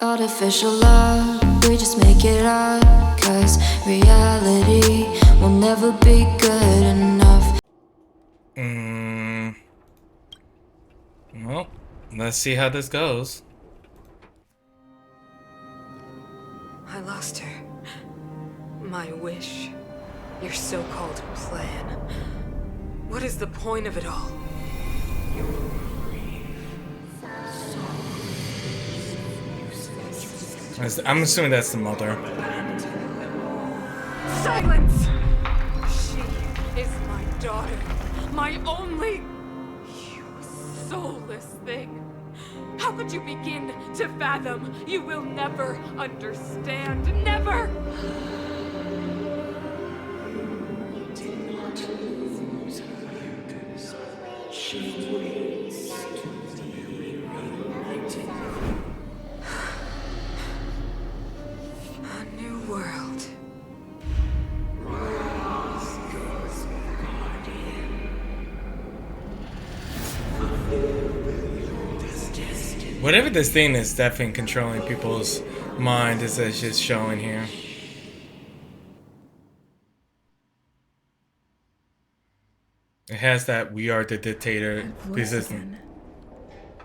Artificial love, we just make it up. Cause reality will never be good enough. Well, let's see how this goes. I lost her. My wish. Your so-called plan. What is the point of it all? I'm assuming that's the mother. Silence! She is my daughter. My only... You soulless thing. How could you begin to fathom? You will never understand. Never! A new world. Whatever this thing is definitely controlling people's mind is just showing here. It has that "we are the dictator" position.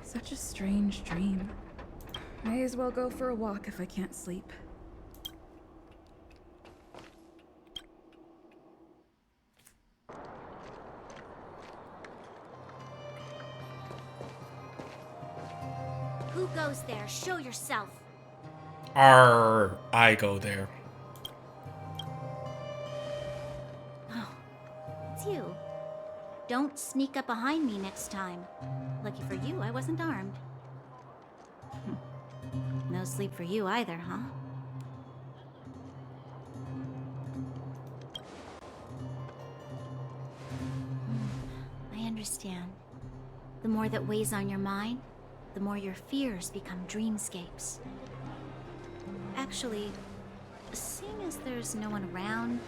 Such a strange dream. May as well go for a walk if I can't sleep. Who goes there? Show yourself. I go there. Oh, it's you. Don't sneak up behind me next time. Lucky for you, I wasn't armed. No sleep for you either, huh? I understand. The more that weighs on your mind, the more your fears become dreamscapes. Actually, seeing as there's no one around,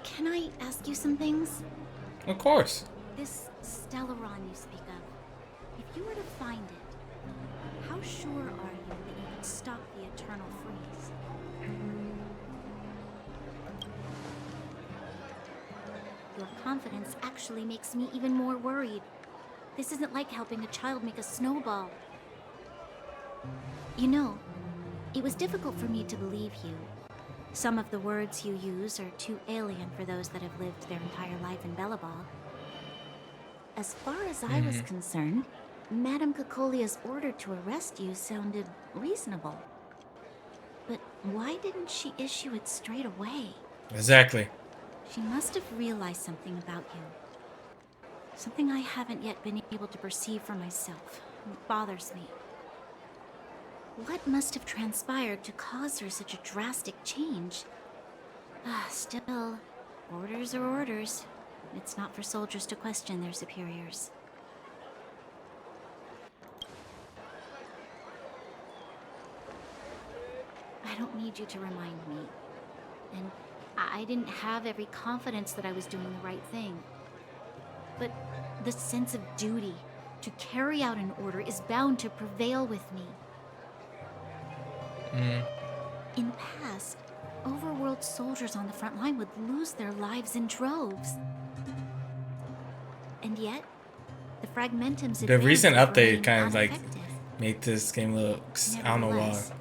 can I ask you some things? Of course. This Stellaron you speak of, if you were to find it, how sure are you that you could stop the eternal freeze? Your confidence actually makes me even more worried. This isn't like helping a child make a snowball. You know, it was difficult for me to believe you. Some of the words you use are too alien for those that have lived their entire life in Belobog. As far as I was concerned, Madame Cocolia's order to arrest you sounded reasonable. But why didn't she issue it straight away? Exactly. She must have realized something about you. Something I haven't yet been able to perceive for myself. It bothers me. What must have transpired to cause her such a drastic change? Still, orders are orders. It's not for soldiers to question their superiors. I don't need you to remind me. And I didn't have every confidence that I was doing the right thing. But the sense of duty to carry out an order is bound to prevail with me. In the past, overworld soldiers on the front line would lose their lives in droves. And yet, the Fragmentum's The recent advances update remained kind of like unaffected. made this game look, I don't know why. Nevertheless,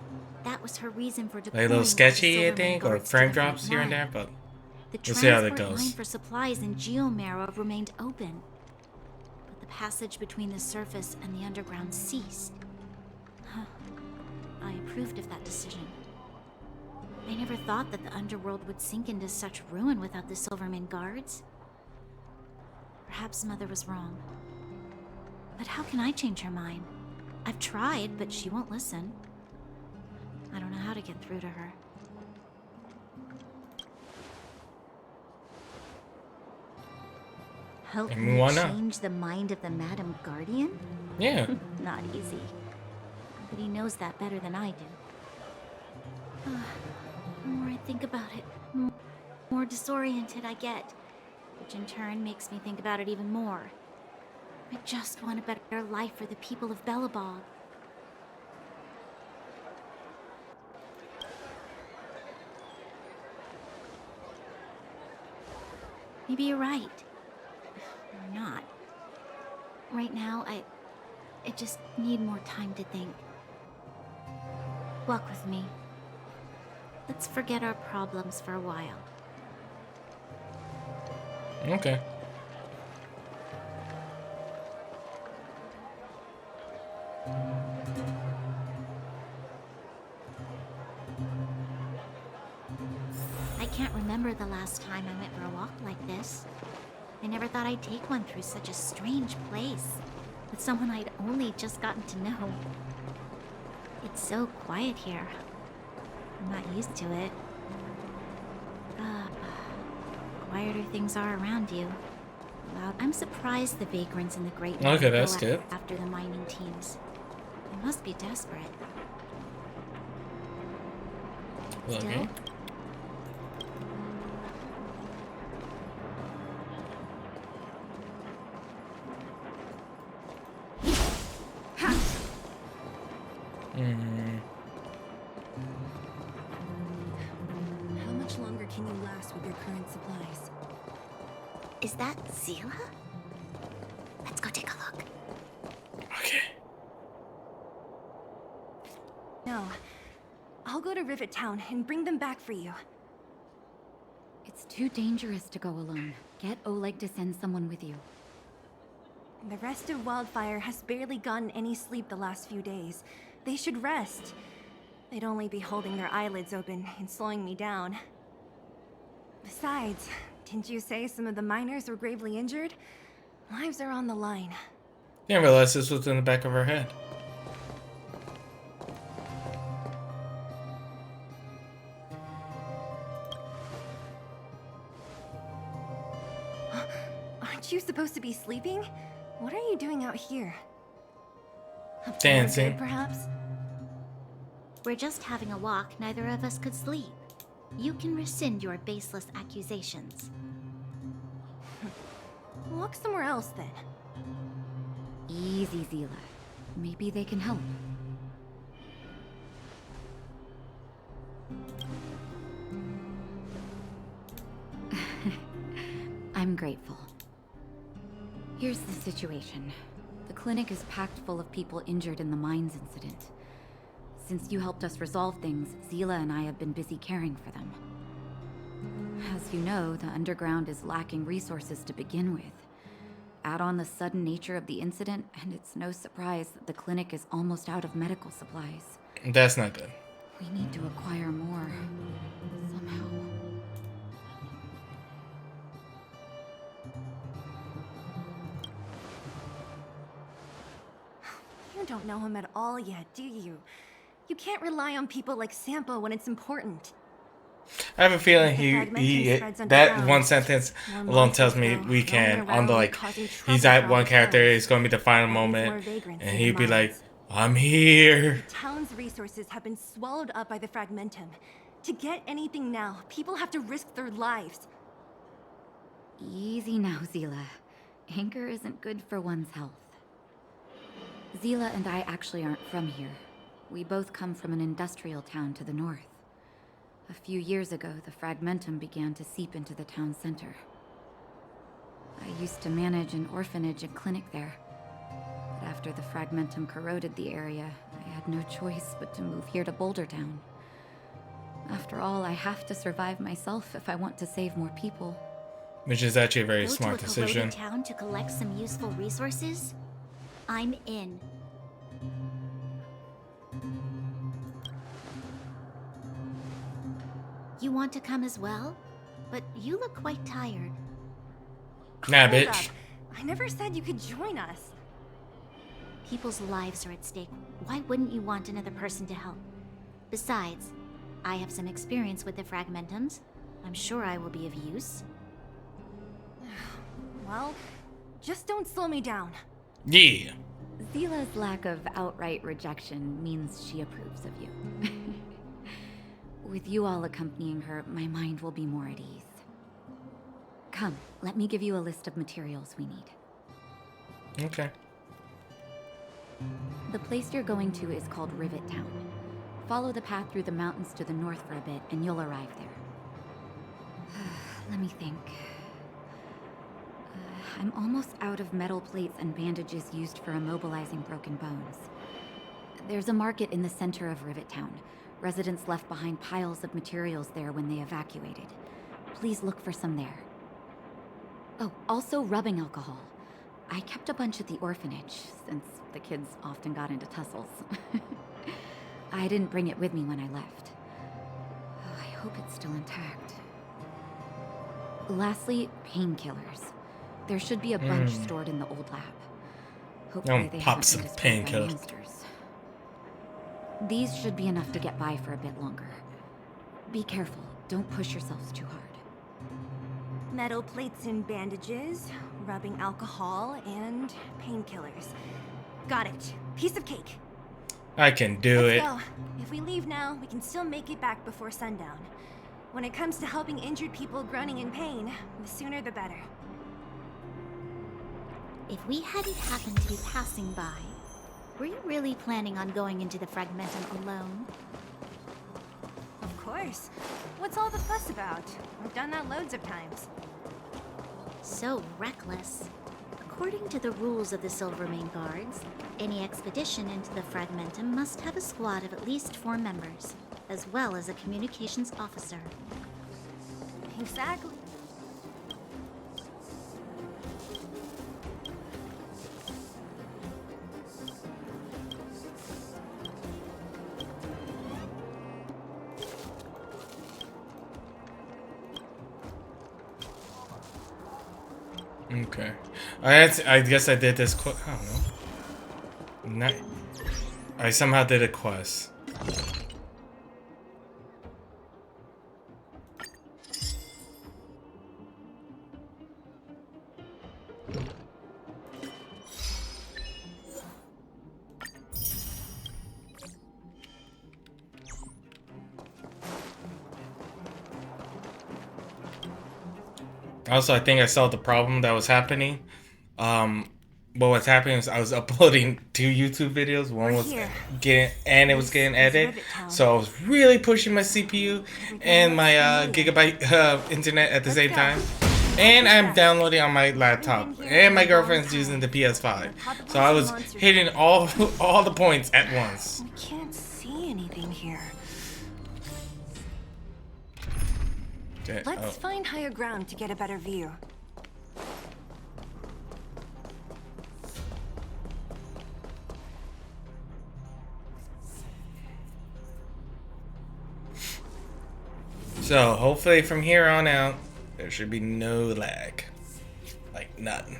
that was her reason for Like a deploying little all the sketchy, I Silverman think, or guards to frame the front drops here and line. there, but The we'll see how that transport line goes. for supplies in Geomera remained open, but the passage between the surface and the underground ceased. I approved of that decision. I never thought that the underworld would sink into such ruin without the Silverman guards. Perhaps Mother was wrong. But how can I change her mind? I've tried, but she won't listen. I don't know how to get through to her. Help I mean, me why not? change the mind of the Madam Guardian? Yeah. Not easy. But he knows that better than I do. The more I think about it, the more disoriented I get. Which in turn makes me think about it even more. I just want a better life for the people of Belobog. Maybe you're right. Or not. Right now, I just need more time to think. Walk with me. Let's forget our problems for a while. Okay. I can't remember the last time I went for a walk like this. I never thought I'd take one through such a strange place, with someone I'd only just gotten to know. It's so quiet here. I'm not used to it. Quieter things are around you. Loud. I'm surprised the vagrants in the Great North Okay, that's go good. after the mining teams. They must be desperate. Okay. Still, How much longer can you last with your current supplies? is that Zila? Let's go take a look. Okay. No. I'll go to Rivet Town and bring them back for you. It's too dangerous to go alone. Get Oleg to send someone with you. The rest of Wildfire has barely gotten any sleep the last few days. They should rest. They'd only be holding their eyelids open and slowing me down. Besides, didn't you say some of the miners were gravely injured? Lives are on the line. Didn't realize this was in the back of her head. Aren't you supposed to be sleeping? What are you doing out here? Up to no Dancing. good, perhaps? We're just having a walk. Neither of us could sleep. You can rescind your baseless accusations. Walk somewhere else then. Easy, Zila. Maybe they can help. I'm grateful. Here's the situation. The clinic is packed full of people injured in the mines incident. Since you helped us resolve things, Zila and I have been busy caring for them. As you know, the underground is lacking resources to begin with. Add on the sudden nature of the incident, and it's no surprise that the clinic is almost out of medical supplies. That's not good. We need to acquire more. Somehow. You don't know him at all yet, do you? You can't rely on people like Sampo when it's important. I have a feeling that one sentence alone tells me More we can. roaming On the around like, causing he's trouble at for one all character. sides. It's gonna be the final Always more moment, vagrants and in he'd the be like, mines. "I'm here." The town's resources have been swallowed up by the Fragmentum. To get anything now, people have to risk their lives. Easy now, Zila. Anger isn't good for one's health. Zila and I actually aren't from here. We both come from an industrial town to the north. A few years ago, the Fragmentum began to seep into the town center. I used to manage an orphanage and clinic there. But after the Fragmentum corroded the area, I had no choice but to move here to Boulder Town. After all, I have to survive myself if I want to save more people. Which is actually a very Go smart to a decision. corroded town to collect some useful resources? I'm in. You want to come as well? But you look quite tired. Nah, Hold bitch. up. I never said you could join us. People's lives are at stake. Why wouldn't you want another person to help? Besides, I have some experience with the Fragmentums. I'm sure I will be of use. Well, just don't slow me down. Yeah. Zila's lack of outright rejection means she approves of you. With you all accompanying her, my mind will be more at ease. Come, let me give you a list of materials we need. Okay. The place you're going to is called Rivet Town. Follow the path through the mountains to the north for a bit, and you'll arrive there. Let me think. I'm almost out of metal plates and bandages used for immobilizing broken bones. There's a market in the center of Rivet Town. Residents left behind piles of materials there when they evacuated. Please look for some there. Oh, also rubbing alcohol. I kept a bunch at the orphanage, since the kids often got into tussles. I didn't bring it with me when I left. I hope it's still intact. Lastly, painkillers. There should be a bunch stored in the old lab. Hopefully they pop haven't some been destroyed by painkillers. monsters. These should be enough to get by for a bit longer. Be careful. Don't push yourselves too hard. Metal plates and bandages, rubbing alcohol, and painkillers. Got it. Piece of cake. I can do Let's it. go. If we leave now, we can still make it back before sundown. When it comes to helping injured people groaning in pain, the sooner the better. If we hadn't happened to be passing by, were you really planning on going into the Fragmentum alone? Of course. What's all the fuss about? We've done that loads of times. So reckless. According to the rules of the Silvermane Guards, any expedition into the Fragmentum must have a squad of at least 4 members, as well as a communications officer. Exactly. Okay. I guess I did this I don't know. I somehow did a quest. Also, I think I saw the problem that was happening. What was happening is I was uploading 2 YouTube videos. One was getting edited. So I was really pushing my CPU and my gigabyte internet at the same time. And I'm downloading on my laptop. And my girlfriend's using the PS5. So I was hitting all the points at once. I can't see anything here. Okay, Let's find higher ground to get a better view. So hopefully from here on out, there should be no lag. Like none.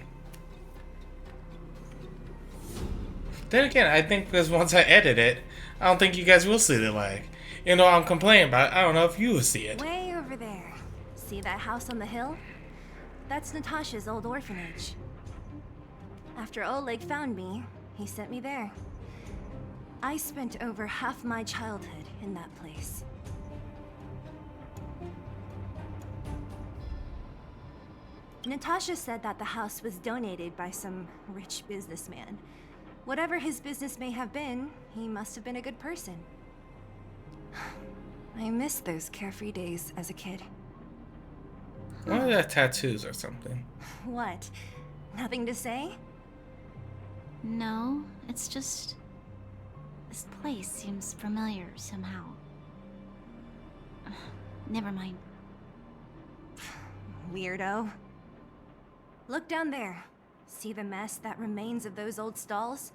Then again, I think because once I edit it, I don't think you guys will see the lag. You know, I'm complaining about it. I don't know if you will see it. Way over there. See that house on the hill? That's Natasha's old orphanage. After Oleg found me, he sent me there. I spent over half my childhood in that place. Natasha said that the house was donated by some rich businessman. Whatever his business may have been, he must have been a good person. I miss those carefree days as a kid. Why are that tattoos or something? What? Nothing to say? No, it's just... this place seems familiar somehow. Never mind. Weirdo. Look down there. See the mess that remains of those old stalls?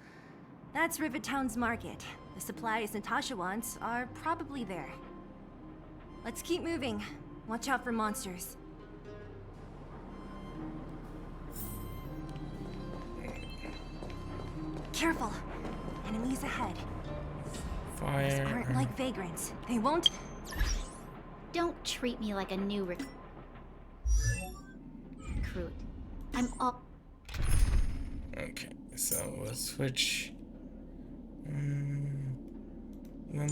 That's Rivet Town's market. The supplies Natasha wants are probably there. Let's keep moving. Watch out for monsters. Careful. Enemies ahead. These Fire. aren't like vagrants. They won't... Don't treat me like a new recruit. I'm all... Okay, so we'll switch. One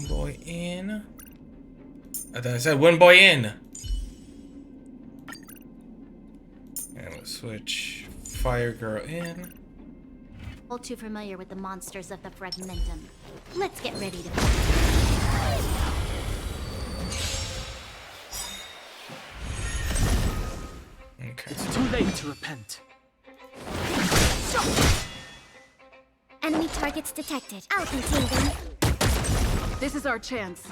boy in. I thought I said one boy in. And we'll switch Fire Girl in. all too familiar with the monsters of the Fragmentum. Let's get ready to... Okay. It's too late to repent. targets detected. I'll contain them. This is our chance.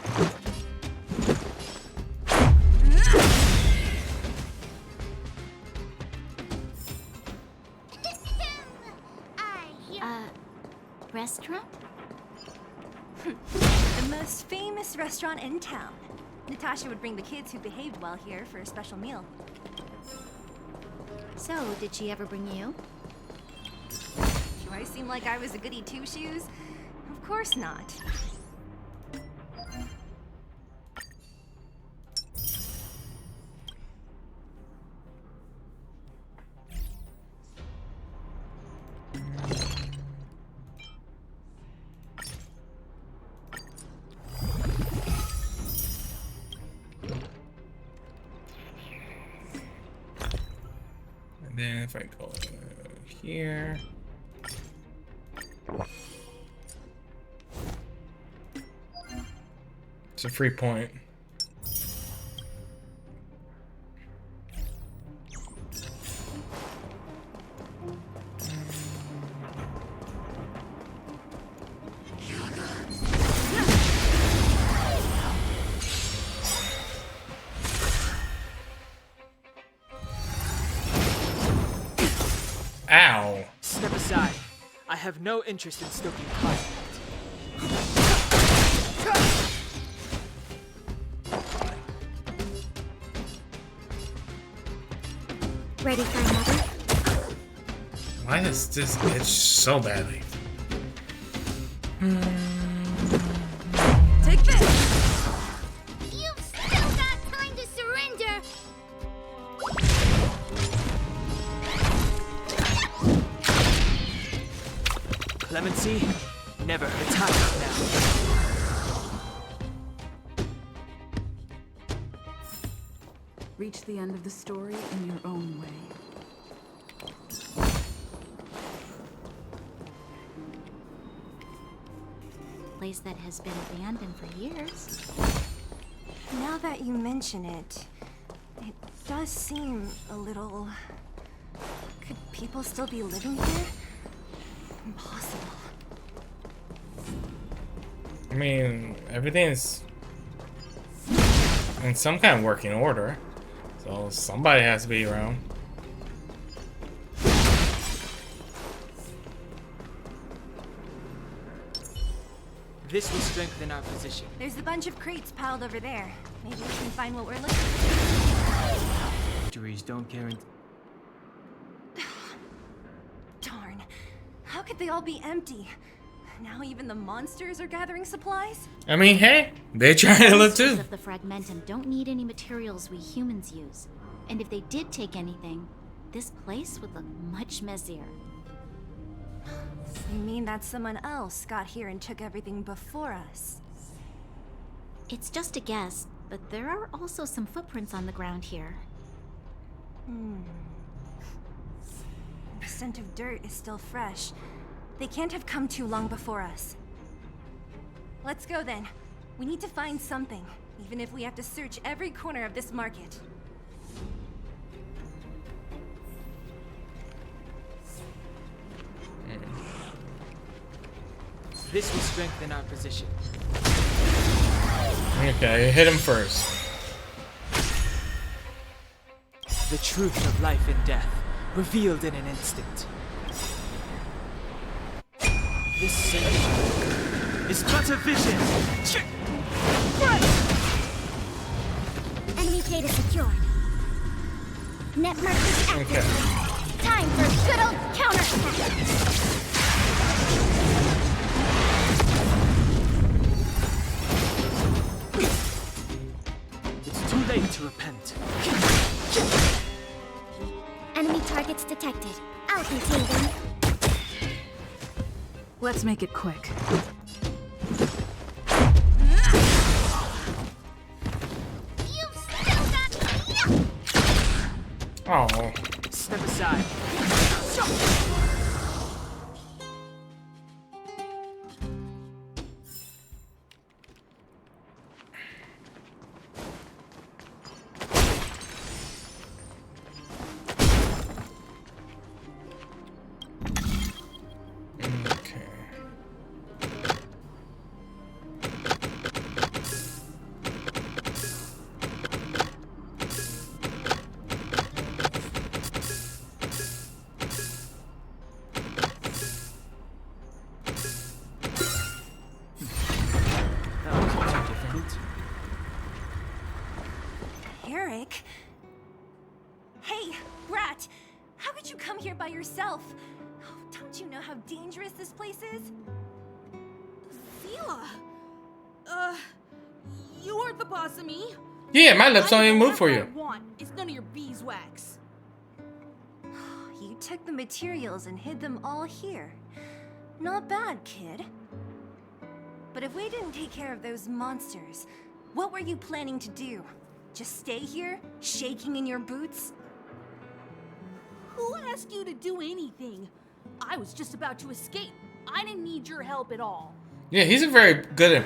Restaurant? The most famous restaurant in town. Natasha would bring the kids who behaved well here for a special meal. So, did she ever bring you? Do I seem like I was a goody two-shoes? Of course not. And then if I go here. It's a free point. Ow. Step aside. I have no interest in stoking conflict. Ready for another? Why does this itch so badly? Take this! You've still got time to surrender! Clemency never hurts now. Reach the end of the story in your own way. Place that has been abandoned for years. Now that you mention it, it does seem a little... Could people still be living here? Impossible. I mean, everything's in some kind of working order. So somebody has to be around. This will strengthen our position. There's a bunch of crates piled over there. Maybe we can find what we're looking for. Victories don't guarantee. Darn. How could they all be empty? Now even the monsters are gathering supplies? I mean, hey, they try to live Monsters too. of the Fragmentum don't need any materials we humans use. And if they did take anything, this place would look much messier. You mean that someone else got here and took everything before us? It's just a guess, but there are also some footprints on the ground here. The scent of dirt is still fresh. They can't have come too long before us. Let's go then. We need to find something, even if we have to search every corner of this market. This will strengthen our position. Okay, hit him first. The truth of life and death, revealed in an instant. This symbol is but a vision. Enemy data secured. Network is active. Okay. Time for good old counterattack. It's too late to repent. Enemy targets detected. I'll contain them. Let's make it quick. You've still got... Oh. Step aside. Okay. Eric! Hey, Brat! How could you come here by yourself? Oh, don't you know how dangerous this place is? Zila! You aren't the boss of me. Yeah, my lips don't even move for you. It's none of your beeswax. You took the materials and hid them all here. Not bad, kid. But if we didn't take care of those monsters, what were you planning to do? Just stay here, shaking in your boots? Who asked you to do anything? I was just about to escape. I didn't need your help at all. Yeah, he's a very good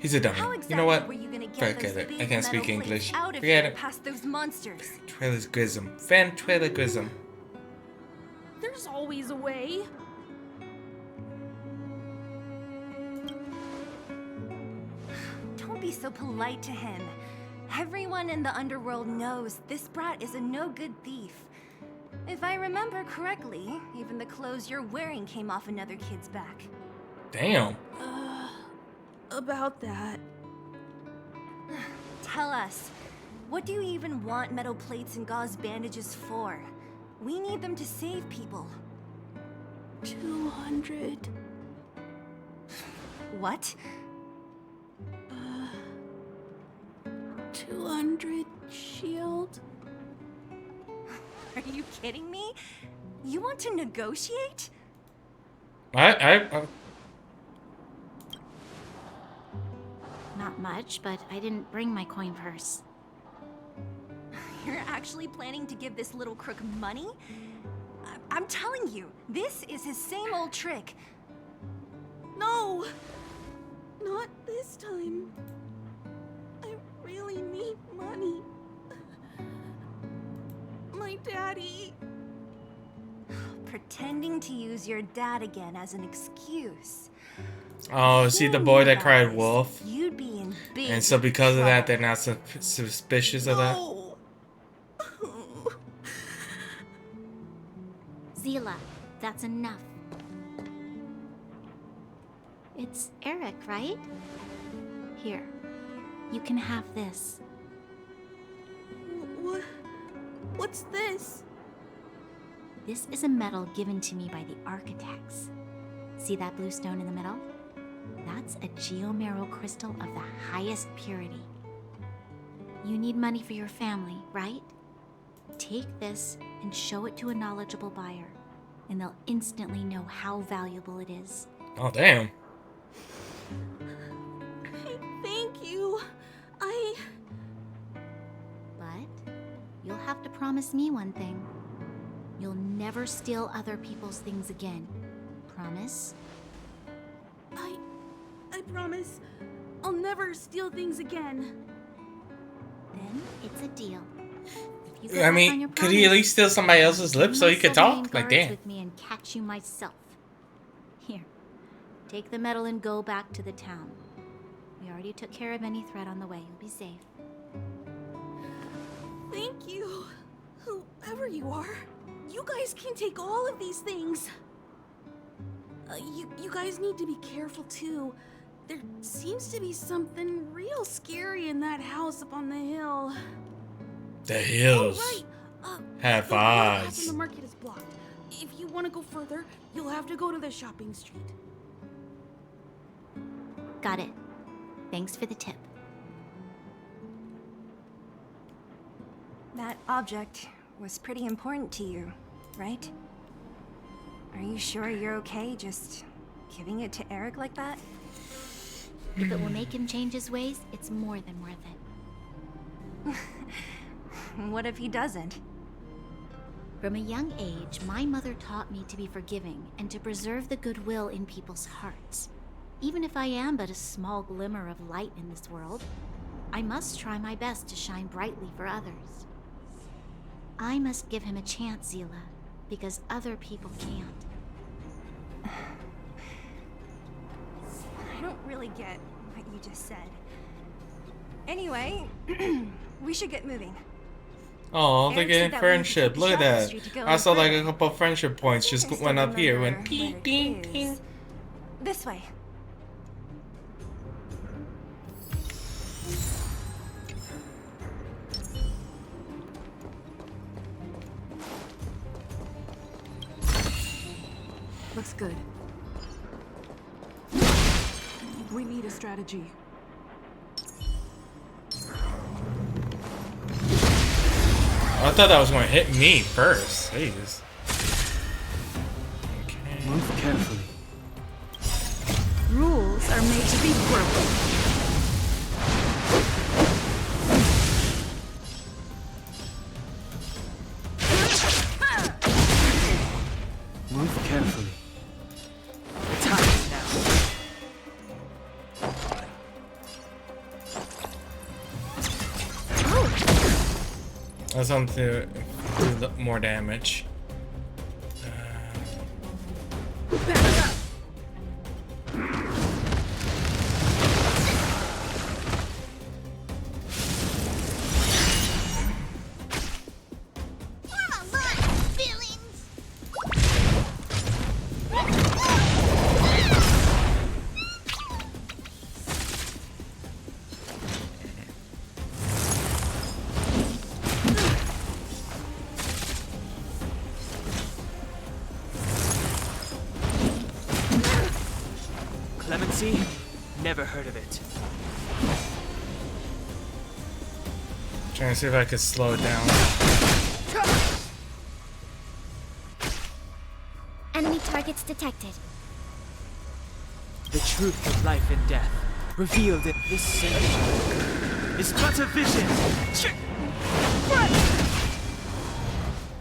he's a dummy. How exactly You know what? were you gonna get Forget those it. I big can't speak metal English. plates out of Forget here it. past those monsters? Ventriloquism. Ventriloquism. There's always a way. Don't be so polite to him. Everyone in the underworld knows this brat is a no-good thief. If I remember correctly, even the clothes you're wearing came off another kid's back. Damn. About that. Tell us, what do you even want metal plates and gauze bandages for? We need them to save people. 200. What? 200 shield. Are you kidding me? You want to negotiate? I Not much, but I didn't bring my coin purse. You're actually planning to give this little crook money? I'm telling you, this is his same old trick. No! Not this time. I really need money. My daddy. Pretending to use your dad again as an excuse. Oh, see the boy that cried wolf? You'd be in big And so because of that, they're trouble. not suspicious of that? No! Zila, that's enough. It's Eric, right? Here, you can have this. What's this? This is a medal given to me by the architects. See that blue stone in the middle? That's a geomerald crystal of the highest purity. You need money for your family, right? Take this and show it to a knowledgeable buyer, and they'll instantly know how valuable it is. Oh, damn. Thank you. But you'll have to promise me one thing. You'll never steal other people's things again. Promise? I promise. I'll never steal things again. Then it's a deal. If you go I back on mean, your could he at promise, least steal somebody else's lips so he could remain talk? Like, guards damn. with me and catch you myself. Here, take the medal and go back to the town. We already took care of any threat on the way. You'll be safe. Thank you. Whoever you are, you guys can take all of these things. You guys need to be careful too. There seems to be something real scary in that house up on the hill. The hills Oh, right. have the path eyes. in the market is blocked. If you want to go further, you'll have to go to the shopping street. Got it. Thanks for the tip. That object was pretty important to you, right? Are you sure you're okay just giving it to Eric like that? If it will make him change his ways, it's more than worth it. What if he doesn't? From a young age, my mother taught me to be forgiving and to preserve the goodwill in people's hearts. Even if I am but a small glimmer of light in this world, I must try my best to shine brightly for others. I must give him a chance, Zila, because other people can't. I don't really get what you just said. Anyway, we should get moving. Oh, Eric they're said getting that we need to friendship. take Look at Shopping that. Street to go I saw like further. a couple of friendship points just Just went don't up here. remember Went ding, where ding, it ding. is. This way. Looks good. We need a strategy. I thought that was going to hit me first. Jeez. Okay. Move carefully. Rules are made to be broken. Move carefully. The time is now. That's something to do more damage. Clemency? Never heard of it. Trying to see if I could slow it down. Enemy targets detected. The truth of life and death, revealed in this century, is but a vision.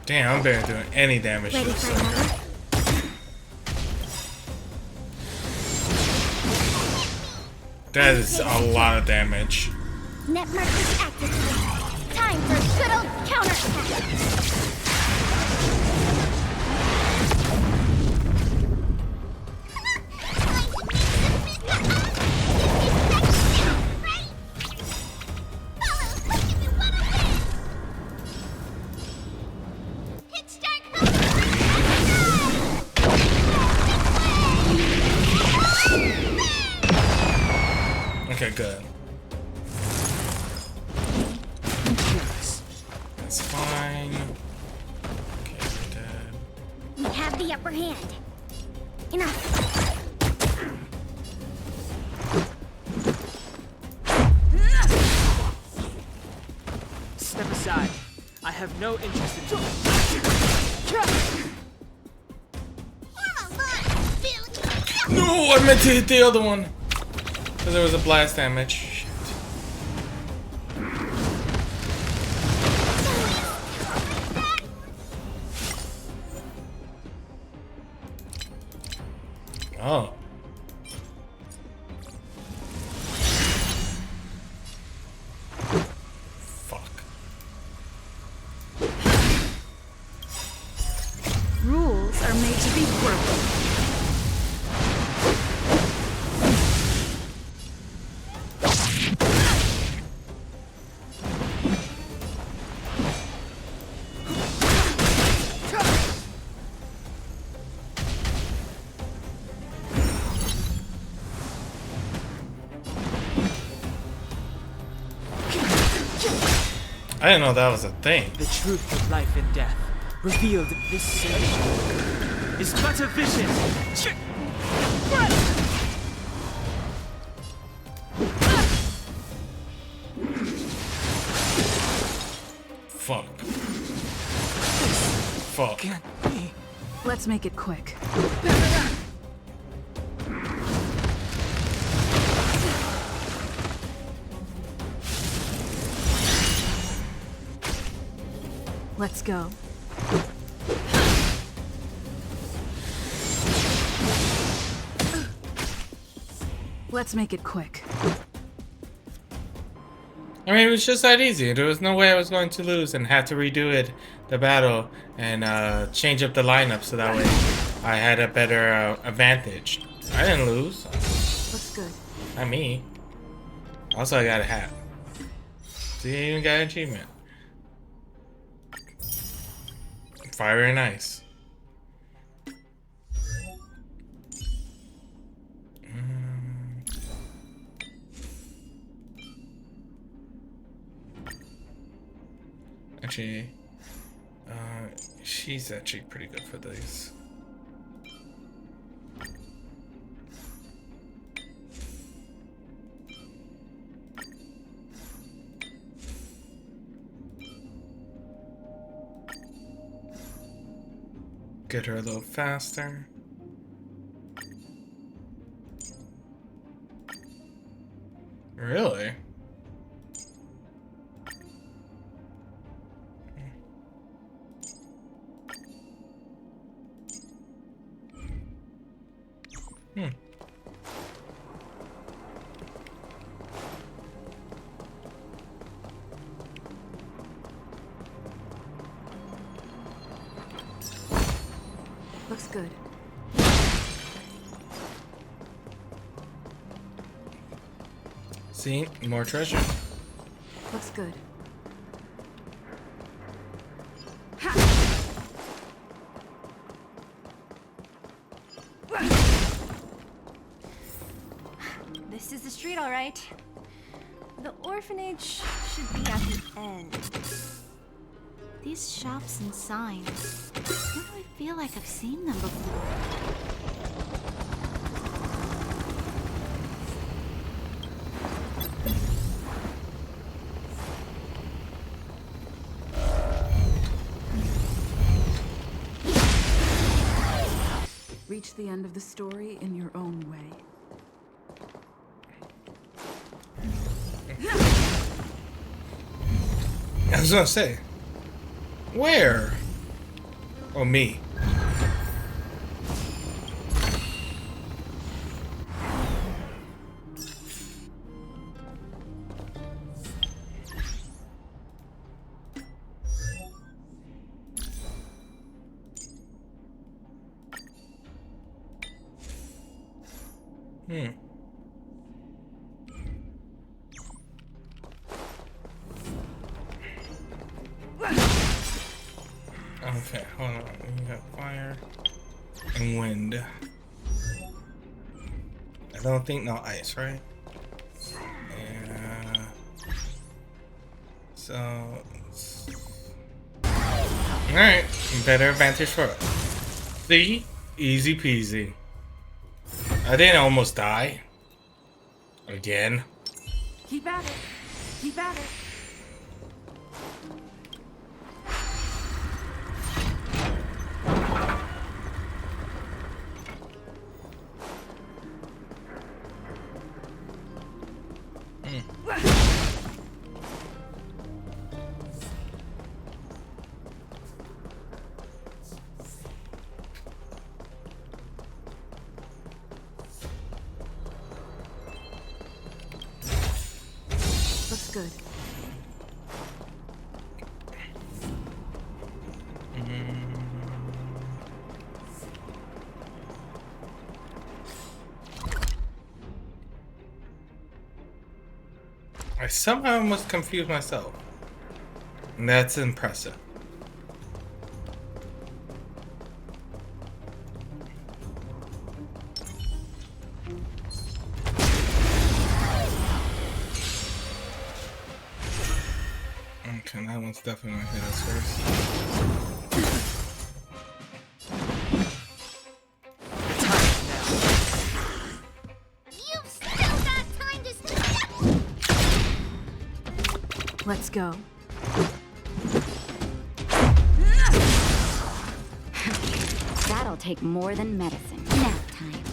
Damn, I'm barely doing any damage to Ready this for sucker. another? That is a lot of damage. Net markers activated. Time for a good old counterattack. Okay, good. That's fine. Okay, we're dead. We have the upper hand. Enough. Step aside. I have no interest in No, I meant to hit the other one. Because there was a blast damage. Shit. Oh. Fuck. Rules are made to be broken. I didn't know that was a thing. the truth of life and death, revealed in this century, is but a vision. Fuck. Fuck. Can't be. Let's make it quick. Let's go. Let's make it quick. I mean, it was just that easy. There was no way I was going to lose and had to redo it, the battle, and change up the lineup so that way I had a better advantage. I didn't lose. Looks good. Not me. Also, I got a hat. See, I even got an achievement. Fire and ice. Actually, she's actually pretty good for these. Get her a little faster. Really? Hmm. Looks good. See, more treasure. Looks good. This is the street, all right. The orphanage should be at the end. These shops and signs. Why do I feel like I've seen them before? Reach the end of the story in your own way. I was gonna say, where? Oh, me. Okay, hold on. We got fire and wind. I don't think no ice, right? Yeah. So, alright, better advantage for us. See? Easy peasy. I didn't almost die. Again. Keep at it. Keep at it. Looks good. I somehow almost confused myself. And that's impressive. Okay, that one's definitely gonna hit us first. You've still got time to Let's go. That'll take more than medicine. Nap time.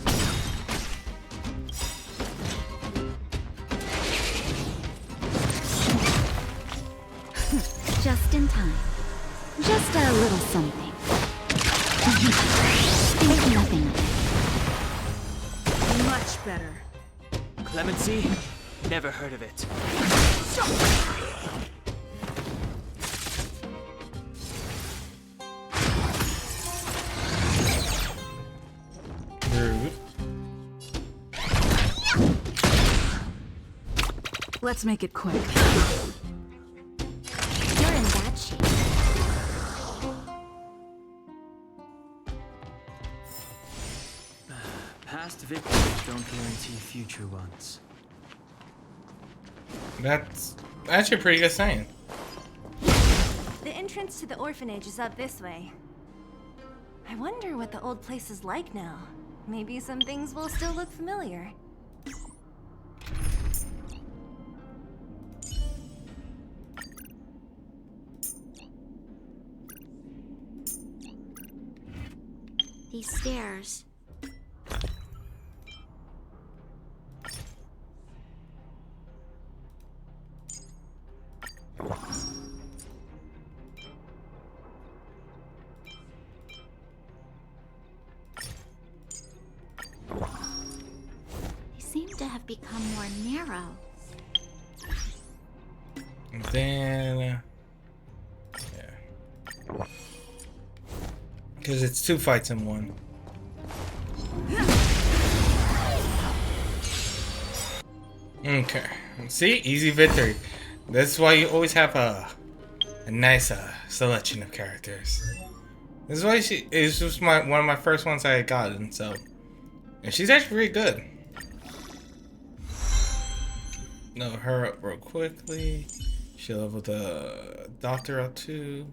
Just in time. Just a little something. Think nothing of it. Much better. Clemency? Never heard of it. Rude. Let's make it quick. You're in bad shape. Past victories don't guarantee future ones. That's actually a pretty good saying. entrance to the orphanage is up this way. I wonder what the old place is like now. Maybe some things will still look familiar. These stairs. They seem to have become more narrow. And then, yeah, because it's 2 fights in 1. Okay, see, easy victory. That's why you always have a nice selection of characters. This is why it's just one of my first ones I had gotten. So, and she's actually really good. No, her up real quickly. She leveled the doctor up too.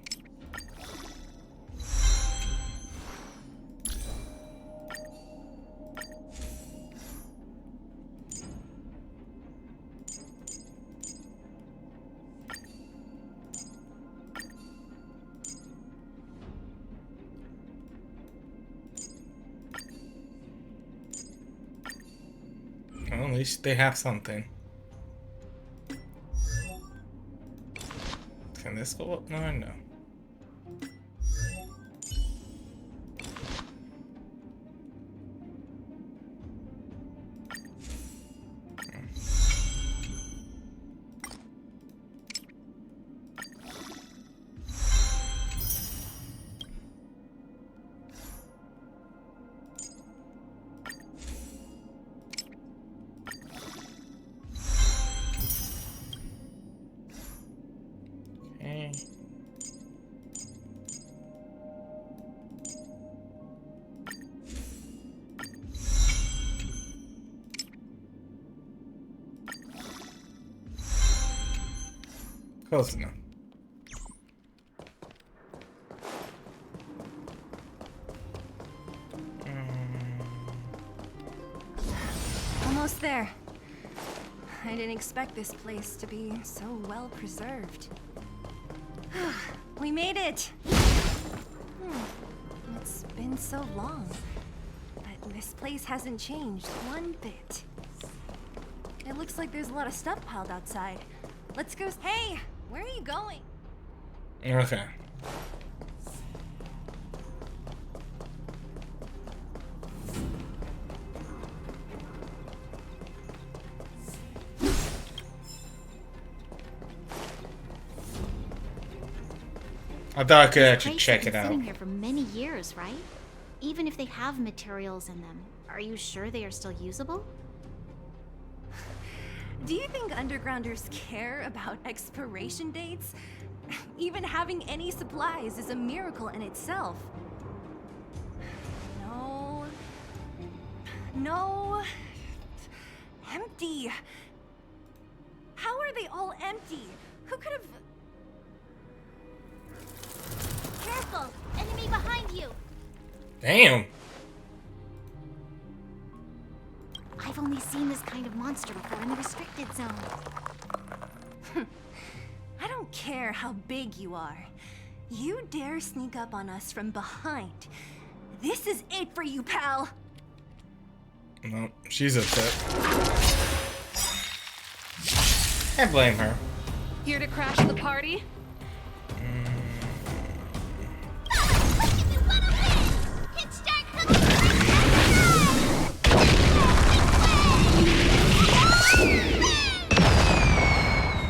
Well, at least they have something. Can this go up? No, no. Close enough. Almost there. I didn't expect this place to be so well preserved. We made it! It's been so long, but this place hasn't changed one bit. It looks like there's a lot of stuff piled outside. Let's go. Hey, where are you going? Okay. I thought I could actually check it out. Sitting here for many years, right? Even if they have materials in them, are you sure they are still usable? Do you think undergrounders care about expiration dates? Even having any supplies is a miracle in itself. No. No. Empty. How are they all empty? Who could have... Careful! Enemy behind you! Damn. I've only seen this kind of monster before in the restricted zone. I don't care how big you are. You dare sneak up on us from behind. This is it for you, pal! No, she's upset. Can't blame her. Here to crash the party?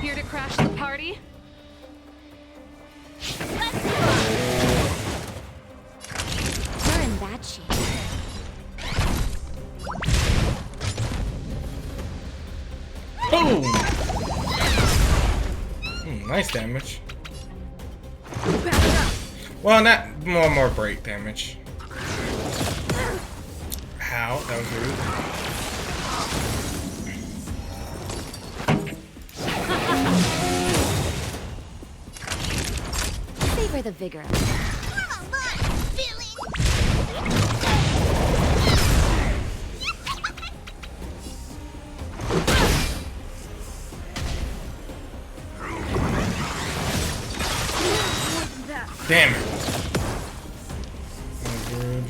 Here to crash the party? You're in bad shape. Boom! Nice damage. Well, not more break damage. How? That was rude. the vigor. Damn it. Oh, good.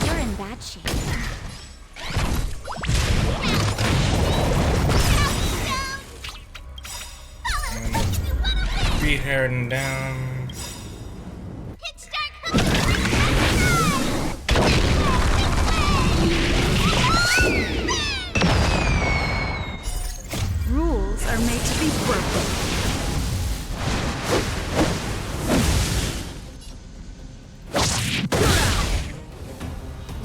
You're in bad shape. Beat her down. Rules are made to be broken.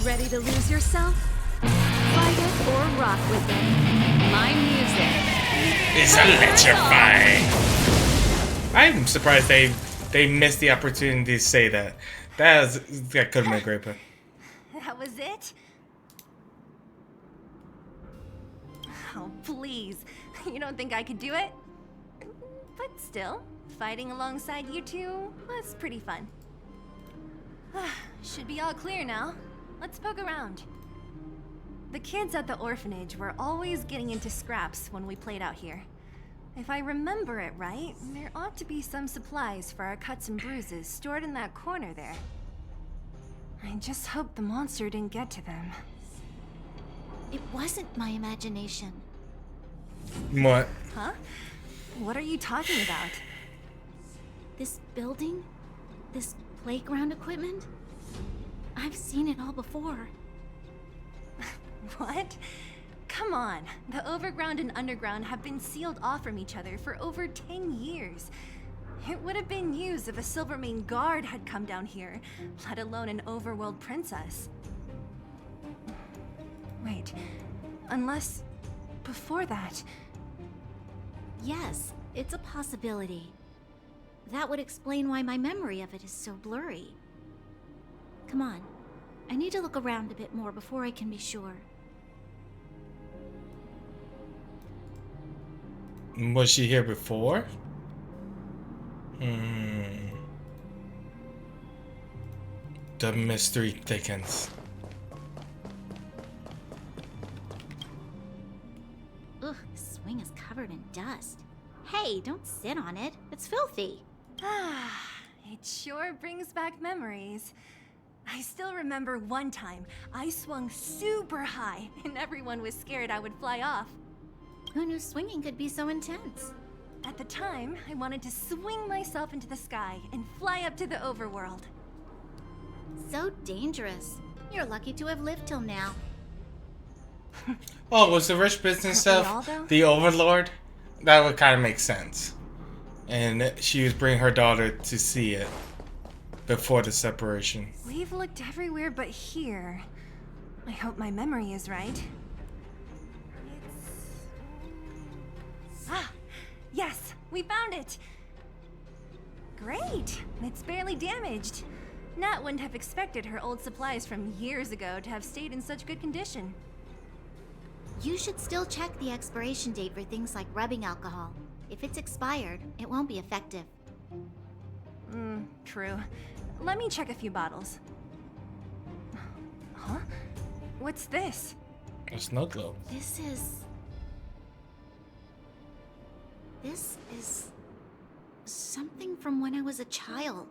Ready to lose yourself? Fight it or rock with it. My music. It's electrifying. I'm surprised they missed the opportunity to say that. That could have been great, but That was it? Oh, please. You don't think I could do it? But still, fighting alongside you two was pretty fun. Should be all clear now. Let's poke around. The kids at the orphanage were always getting into scraps when we played out here. If I remember it right, there ought to be some supplies for our cuts and bruises stored in that corner there. I just hope the monster didn't get to them. It wasn't my imagination. what? Huh? What are you talking about? This building? This playground equipment? I've seen it all before. What? Come on. The overground and underground have been sealed off from each other for over 10 years. It would have been used if a Silvermane guard had come down here, let alone an overworld princess. Wait, unless before that. Yes, it's a possibility. That would explain why my memory of it is so blurry. Come on. I need to look around a bit more before I can be sure. Was she here before? The mystery thickens. Ugh, the swing is covered in dust. Hey, don't sit on it. It's filthy. Ah, it sure brings back memories. I still remember one time I swung super high and everyone was scared I would fly off. Who knew swinging could be so intense? At the time, I wanted to swing myself into the sky and fly up to the overworld. So dangerous. You're lucky to have lived till now. Oh, was the rich business Aren't we stuff all, though? the overlord? That would kind of make sense. And she was bringing her daughter to see it before the separation. We've looked everywhere but here. I hope my memory is right. Ah, yes, we found it! Great, it's barely damaged. Nat wouldn't have expected her old supplies from years ago to have stayed in such good condition. You should still check the expiration date for things like rubbing alcohol. If it's expired, it won't be effective. True. Let me check a few bottles. Huh? What's this? A snow globe. This is something from when I was a child.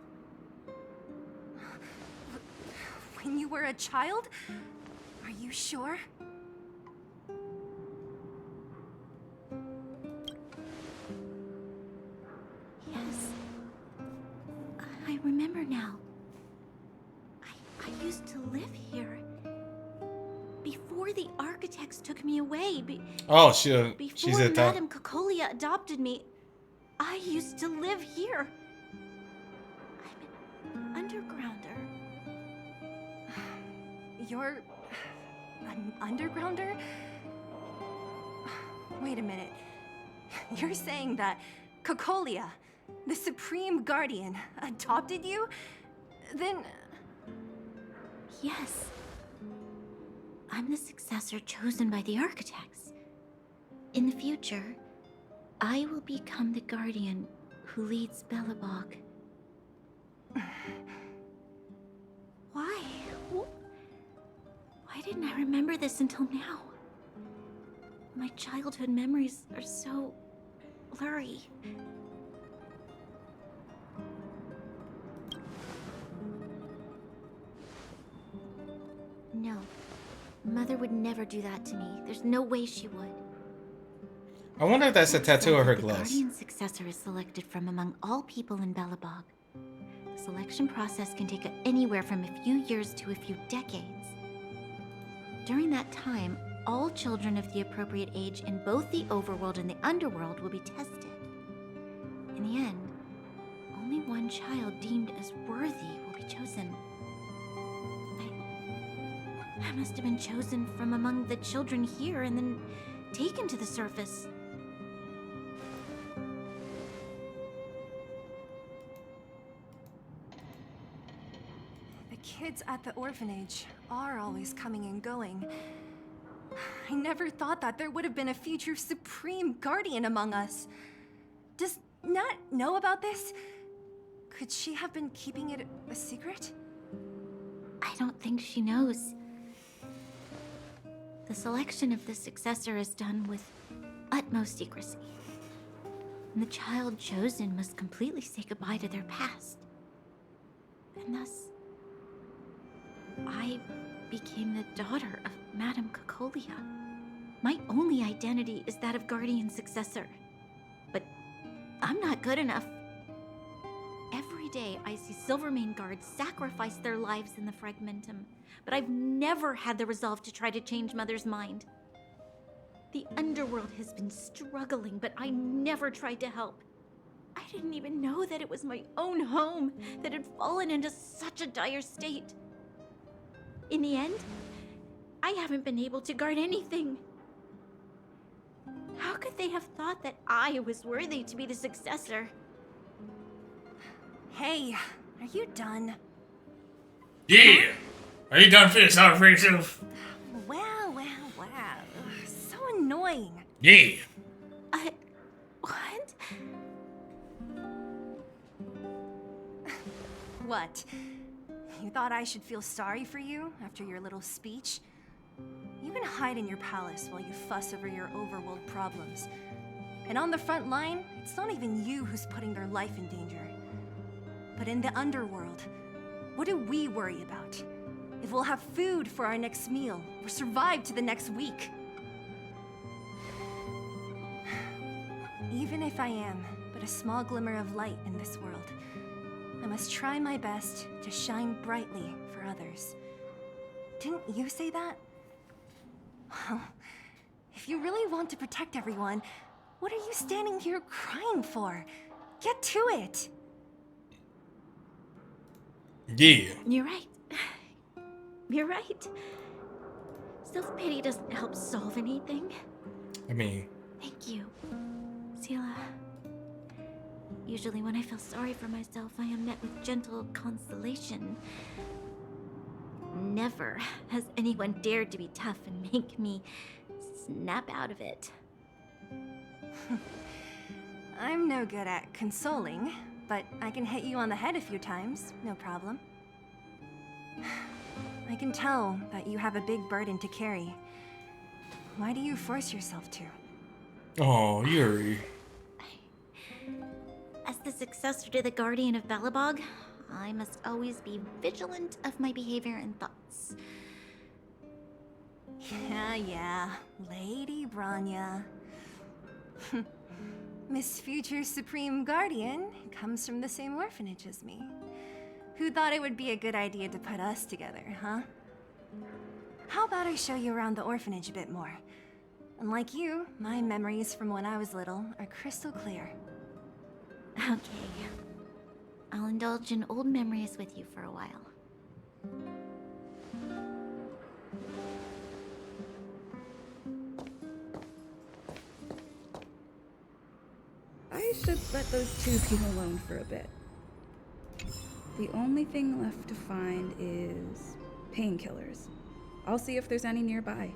When you were a child? Are you sure? Yes. I remember now. I used to live here. Before the architects took me away. Oh, she's Before at that. Madame Cocolia adopted me, I used to live here. I'm an undergrounder. You're an undergrounder? Wait a minute. You're saying that Cocolia, the Supreme Guardian, adopted you? Then... Yes. I'm the successor chosen by the architects. In the future, I will become the guardian who leads Belobog. Why? Why didn't I remember this until now? My childhood memories are so blurry. No. Mother would never do that to me. There's no way she would. I wonder if that's a tattoo of her The gloves. guardian successor is selected from among all people in Belobog. The selection process can take anywhere from a few years to a few decades. During that time, all children of the appropriate age in both the overworld and the underworld will be tested. In the end, only one child deemed as worthy will be chosen. I must have been chosen from among the children here and then taken to the surface. The kids at the orphanage are always coming and going. I never thought that there would have been a future Supreme Guardian among us. Does Nat know about this? Could she have been keeping it a secret? I don't think she knows. The selection of the successor is done with utmost secrecy. And the child chosen must completely say goodbye to their past. And thus, I became the daughter of Madame Cocolia. My only identity is that of guardian successor. But I'm not good enough. Every day I see Silvermane guards sacrifice their lives in the Fragmentum, but I've never had the resolve to try to change Mother's mind. The underworld has been struggling, but I never tried to help. I didn't even know that it was my own home that had fallen into such a dire state. In the end, I haven't been able to guard anything. How could they have thought that I was worthy to be the successor? Hey, are you done? Yeah! Are you done finishing off for yourself? Wow. So annoying. Yeah! What? What? You thought I should feel sorry for you after your little speech? You can hide in your palace while you fuss over your overworld problems. And on the front line, it's not even you who's putting their life in danger. But in the underworld, what do we worry about? If we'll have food for our next meal, or survive to the next week. Even if I am but a small glimmer of light in this world, I must try my best to shine brightly for others. Didn't you say that? Well, if you really want to protect everyone, what are you standing here crying for? Get to it! Yeah. You're right. You're right. Self-pity doesn't help solve anything. I mean... Thank you, Zila. Usually when I feel sorry for myself, I am met with gentle consolation. Never has anyone dared to be tough and make me snap out of it. I'm no good at consoling, but I can hit you on the head a few times, no problem. I can tell that you have a big burden to carry. Why do you force yourself to? Oh, Yuri. As the successor to the Guardian of Belobog, I must always be vigilant of my behavior and thoughts. Yeah, Lady Branya. Miss Future Supreme Guardian comes from the same orphanage as me. Who thought it would be a good idea to put us together, huh? How about I show you around the orphanage a bit more? Unlike you, my memories from when I was little are crystal clear. Okay. I'll indulge in old memories with you for a while. I should let those two be alone for a bit. The only thing left to find is painkillers. I'll see if there's any nearby.